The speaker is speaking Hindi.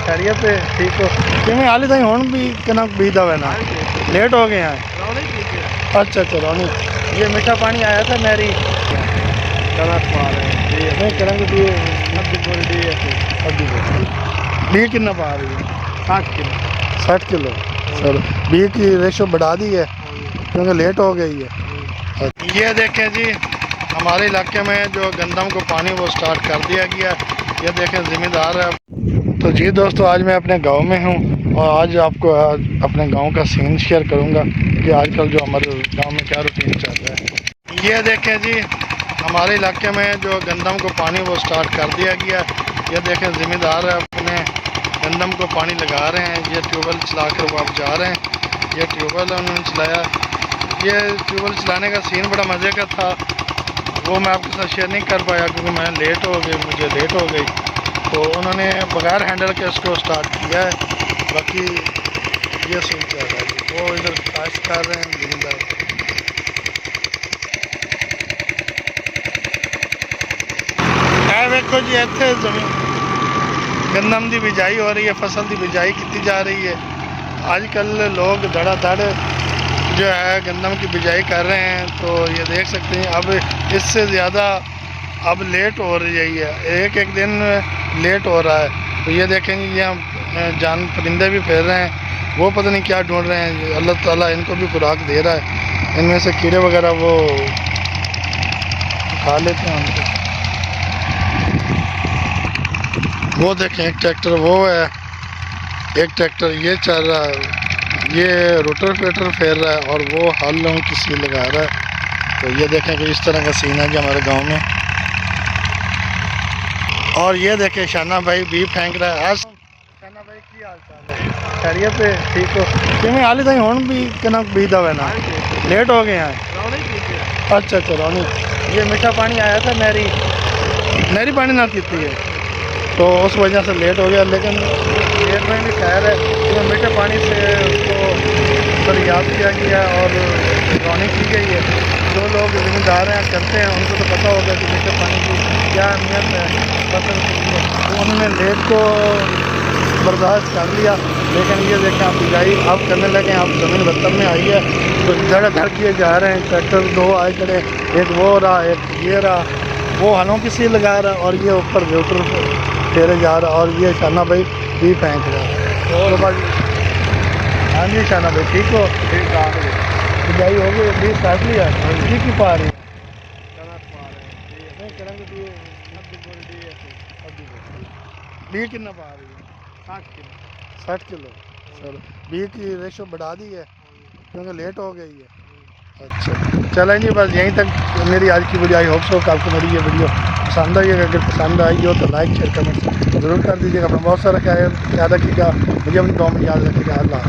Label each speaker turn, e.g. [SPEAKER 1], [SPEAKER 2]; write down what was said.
[SPEAKER 1] खैरियत है ठीक हो किमें हाली ताई हुण भी कनक बीजदा हुआ ना लेट हो गए हैं। अच्छा अच्छा रौनी ये मीठा पानी आया था नहरी
[SPEAKER 2] कनक पा रहे हैं
[SPEAKER 1] नहीं कनक भी
[SPEAKER 2] अद्धी
[SPEAKER 1] बी कितना पा रही है
[SPEAKER 2] 60 किलो
[SPEAKER 1] 60 किलो सर बी की रेशो बढ़ा दी है क्योंकि लेट हो गई है। ये देखें जी हमारे इलाके में जो गंदम को पानी वो स्टार्ट कर दिया गया। ये देखें ज़िम्मेदार है। तो जी दोस्तों आज मैं अपने गांव में हूं और आज आपको अपने गांव का सीन शेयर करूंगा कि आजकल जो हमारे गांव में क्या रूटीन चल रहा है। ये देखें जी हमारे इलाके में जो गंदम को पानी वो स्टार्ट कर दिया गया। ये देखें ज़िम्मेदार है अपने गंदम को पानी लगा रहे हैं। ये ट्यूबवेल चला कर वो आप जा रहे हैं। ये ट्यूबवेल उन्होंने चलाया। ये ट्यूबवेल चलाने का सीन बड़ा मज़े का था वो मैं आपके साथ शेयर नहीं कर पाया क्योंकि मैं लेट हो गई मुझे लेट हो गई। तो उन्होंने बगैर हैंडल के इसको स्टार्ट किया है। बाकी ये सीन चल रहा है वो इधर काश कर रहे हैं ज़िम्मेदार। देखो जी इतने जमीन गंदम की बिजाई हो रही है फसल की बिजाई की जा रही है। आजकल लोग धड़ाधड़ जो है गंदम की बिजाई कर रहे हैं। तो ये देख सकते हैं अब इससे ज़्यादा अब लेट हो रही है एक एक दिन लेट हो रहा है। तो ये देखेंगे यहाँ जान परिंदे भी फिर रहे हैं वो पता नहीं क्या ढूंढ रहे हैं। अल्लाह ताला इनको भी खुराक दे रहा है इनमें से कीड़े वगैरह वो खा लेते हैं उनको। वो देखें एक ट्रैक्टर वो है एक ट्रैक्टर ये चल रहा है ये रोटर फेटर फेर रहा है और वो हलों की सी लगा रहा है। तो ये देखें कि इस तरह का सीन है जी हमारे गांव में। और ये देखें शाना भाई भी फेंक रहा है। आज शाना भाई की हाल चाल है खैरियत है ठीक हो किमें हाली ताई हुण भी कनक बीजदा हुआ ना लेट हो गए हैं। अच्छा अच्छा रौनी ये मीठा पानी आया था नहरी पानी ना पीती है तो उस वजह से लेट हो गया। लेकिन लेट में भी खैर है तो मीठे पानी से उसको दरियाफ्त किया गया और रौनी की गई है। जो लोग ज़िम्मेदार हैं करते हैं उनको तो पता होगा कि मीठे पानी की क्या अहमियत है फसल के लिए। तो उन्होंने लेट को बर्दाश्त कर लिया। लेकिन ये देखें आप बिजाई अब करने लगे आप ज़मीन बत्तर में आई है तो धड़ किए जा रहे हैं। ट्रैक्टर दो आए खड़े एक वो रहा एक ये रहा वो हलों की सी लगा रहा है और ये ऊपर वेटर फेरे जा रहा है और ये शाना भाई भी फेंक रहा है। तो बस हाँ जी शाना भाई ठीक हो
[SPEAKER 2] ठीक है
[SPEAKER 1] बिजाई हो गई बीज काट लिया जी की पा रही
[SPEAKER 2] कनक पा रहे हैं
[SPEAKER 1] नहीं कनक बी कितना पा रही है 60 किलो सर बी की रेशो बढ़ा दी है क्योंकि लेट हो गई है। अच्छा चलें जी बस यहीं तक मेरी आज की वीडियो। आई होप सो आपको मेरी ये वीडियो पसंद आई है। अगर पसंद आई हो तो लाइक शेयर कमेंट ज़रूर कर दीजिएगा। अपना बहुत सारा ख्याल रखिएगा मुझे अपनी गाँव में याद रखिएगा। अल्लाह।